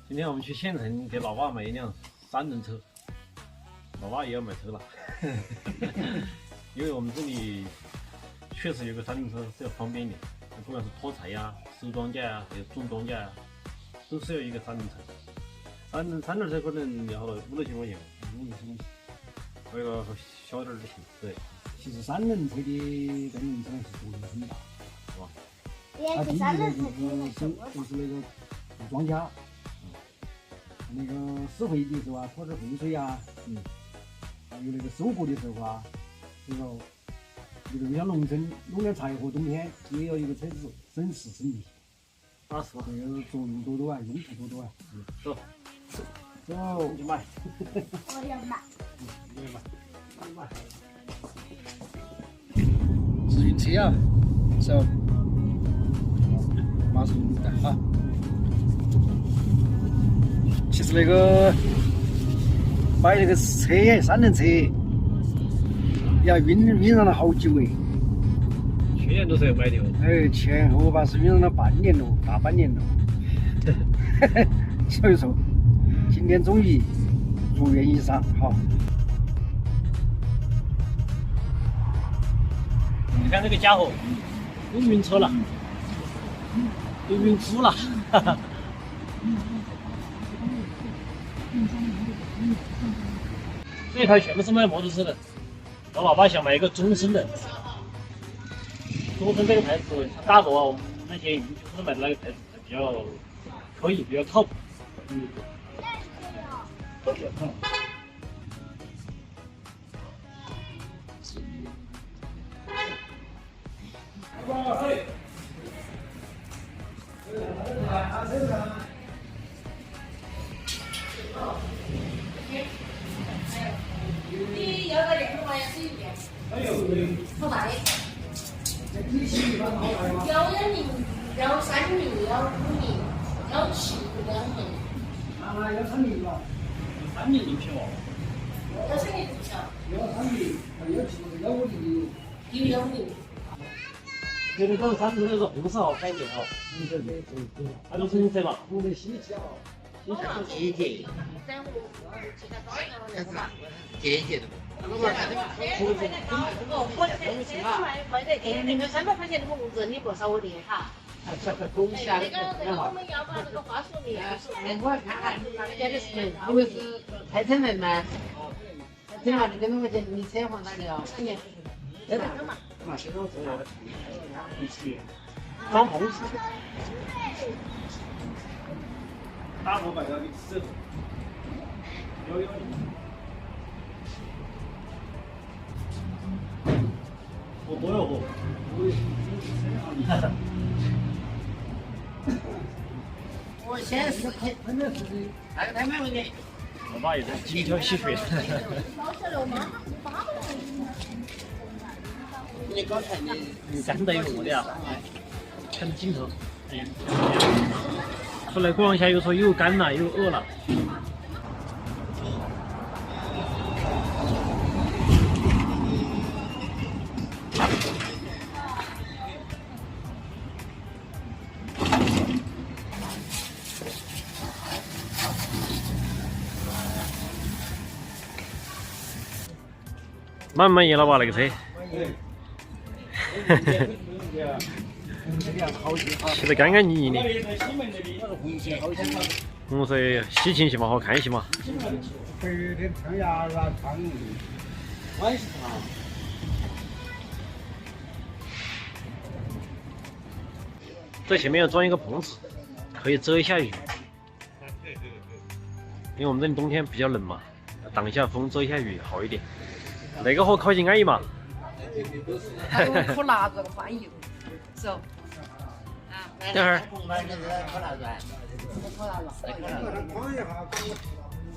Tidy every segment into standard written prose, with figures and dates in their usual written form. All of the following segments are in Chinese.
今天我们去县城给老爸买一辆3轮车，老爸也要买车了，因为我们这里确实有个3轮车是要方便一点，不管是拖柴呀、收庄稼呀，还有种庄稼呀，都是要一个3轮车。三轮车可能要5、6千块钱，5、6千块钱，买个小点儿的行。对，其实3轮车的跟轮车是作用很大，是吧？它第一个就是那个种庄稼，那个施肥的时候啊，拖点肥水啊，还有那个收获的时候啊，这个就像农村弄点柴火，冬天也要一个车子省时省力。那是吧？这个作用多多啊，用处多多啊。走，走，去买。我要买。买。自行车啊，走，马上用的哈。其实那个买那个车3轮车，要晕上了好久哎。去年都是要买的哦。哎，前后吧是晕上了半年了，大半年了。所以说，今天终于如愿以偿，好。你看这个家伙，都晕车了，都晕哭了，哈哈。这一排全部是卖摩托车的，我老爸想买一个终身的。终身这个牌子，大多我们那些营就是买的那个牌子比较可以，比较靠谱。你要个2万是一遍。好大的。要1名，要3名，要5名，要7名，要名。啊，要3名吧？ 3名就行了。要3名就行。要3名，要7名，要5名。有1名。这个都是3轮车，红色好看一点哦。那都是你车嘛？我的稀奇啊！姐姐，姐姐的。你们300块钱的工资，你不少我的哈。恭喜啊！那个我们要把那个话说明。我看看，人家的是因为是太城人嘛，正好你跟我们讲，你车房哪里啊？3年。在这嘛。装红色。大头把它给吃。有。我多要喝。我现在是太没问题。我爸也在精挑细选。你刚才你干得有的呀？看镜头。哎呀，出来逛一下，又说又干了又饿了。满不满意了吧那个车？洗得干干净净的。红色喜庆些嘛，好看些嘛。白的穿牙啊，烫。这前面要装一个棚子，可以遮一下雨。因为我们这里冬天比较冷嘛，挡一下风，遮一下雨好一点。那个河靠近安逸嘛。还有可辣子欢迎，走。等会儿。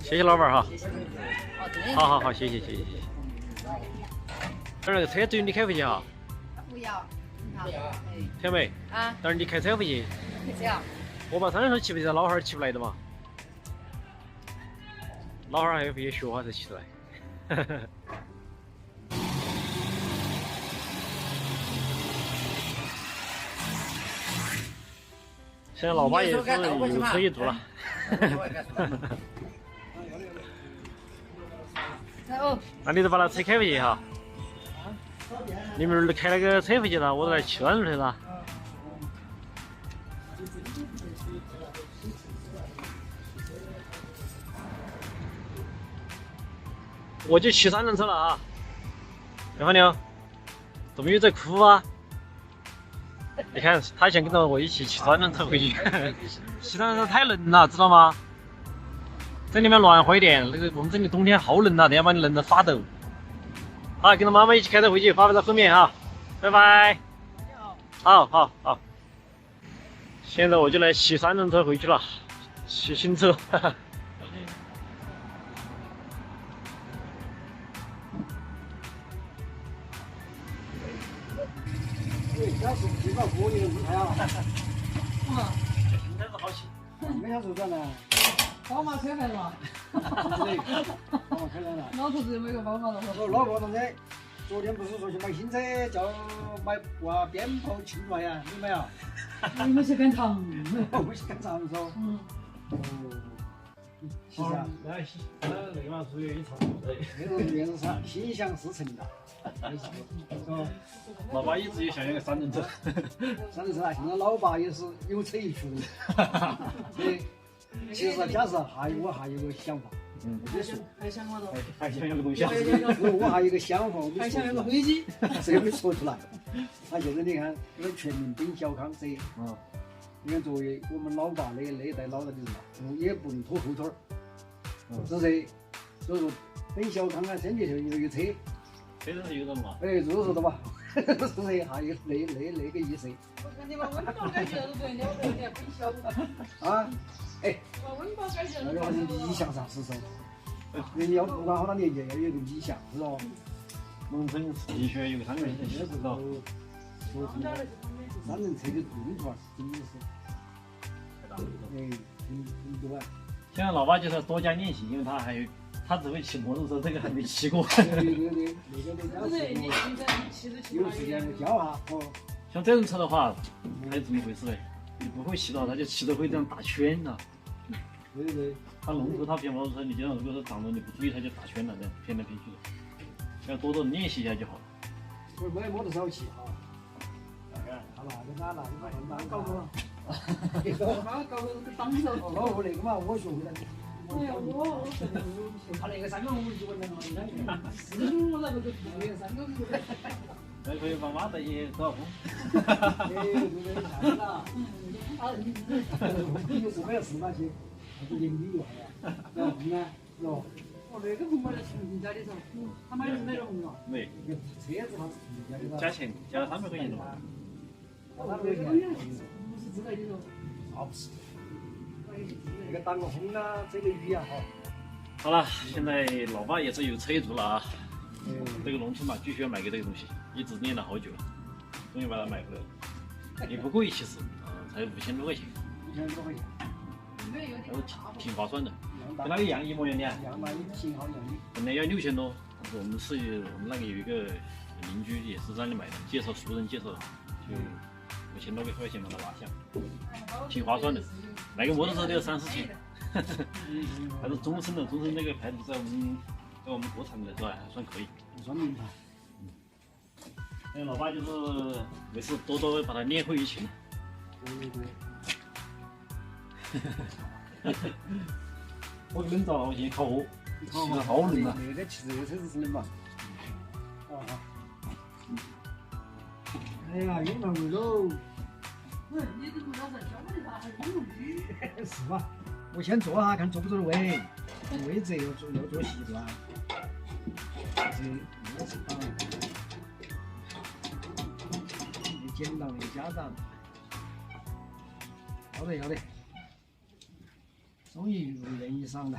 谢谢老板哈。好，谢谢。等会儿那个车对你开回去哈。不要。小梅。啊。等会儿你开车回去。这样。我把3轮车骑不起来，老汉儿骑不来的嘛。老汉儿还要回去学下才骑得来。现在老爸也是有车一族了。那你就把那车开回去哈。你们开那个车回去了，我来骑三轮车了。我就骑三轮车了啊！杨花妞，怎么又在哭啊？你看，他想跟着我一起骑三轮车回去，骑三轮车太冷了，知道吗？这里面暖和一点，那个我们这里冬天好冷啊，等下把你冷得发抖。好，跟着妈妈一起开车回去，爸爸在后面哈，拜拜。好好好。现在我就来骑三轮车回去了，骑新车。要是提到过年的舞台啊，新车子好骑，没想手段呢，宝马车来了，我开来了。老头子买个宝马了。我说老婆同志，昨天不是说去买新车，叫买挂鞭炮庆祝呀？你买啊？你们是赶场？我是赶场说。哦。其实啊，那个嘛属于一场那种也是啥，心想事成的。哦，老爸一直也想要个三轮车。三轮车啊，现在老爸也是有车一族的。对，其实假设我还有个想法，我跟你说，还想嘛了？还想要个东西啊？我还有个想法，我没还想要说出来，个飞机？谁没说出来？他现在你看，这个全民奔小康噻。你看，作为我们老爸那一代老人的人嘛，也不能拖后腿儿，是不是？所以说，奔小康啊，先去就有一个车，车上是有的嘛？哎，入手的嘛，是不是？还有那个意思我看你把温饱改起来都不要了，你还奔小啊？哎，把温饱改起来那个还是理想上是说，人要不管好大年纪，要有一个理想，是吧？农村的确有个三轮车，现在不知道。三轮车的用途啊，真的是，很多啊。现在老爸就是要多加练习，因为他只会骑摩托车，这个还没骑过。对，那个不是你现在骑着骑有时间就教下哦。像这种车的话，还是怎么回事呢？你不会骑到，他就骑得会这样打圈了。对，他龙头他偏摩托车，你经常如果是挡着你不注意，他就打圈了，这样偏来偏去的。要多多练习一下就好了。我没摩托车骑哈。好了，你拿搞过。他搞个当手。我那个嘛，我学会了。哎呀，他那个3.5就稳了嘛，你看。我那个就3.5。那可以把马带去多少风？哎，对，下去了。你有什么要事嘛去？去旅游下呀？然后呢？哟。哦，那个红买的是人家的噻，他买的是哪个红啊？对，车子他是人家的噻。加钱加了300块钱了吧？不是自来的噻。啊不是。那个挡个风啊，遮个雨啊，好了，现在老爸也是有车一族了啊。这个农村嘛，必须要买个这个东西，一直练了好久了，终于把它买回来了。也不贵，其实，才5000多块钱， 5000多块钱，还是挺划算的，跟那个一模一样的。样嘛，你型号一样的。本来要6000多，但是我们那个有一个邻居也是在那里买的，熟人介绍的，就5000多块钱把它拿下，挺划算的。买个摩托车都要3、4千，还是终身的，终身这个牌子在我们国产来说还算可以，算名牌。那老爸就是没事多多把它练会一勤。对。我冷着了，我先烤火，骑得好冷啊！那个骑这个车子是冷嘛？好。哎呀，用上味喽。你怎么老是教的他还用语？是吧？我先坐下，看坐不坐得稳，位置要做习惯。这是啊，简单的家长，要得，终于如愿以偿了。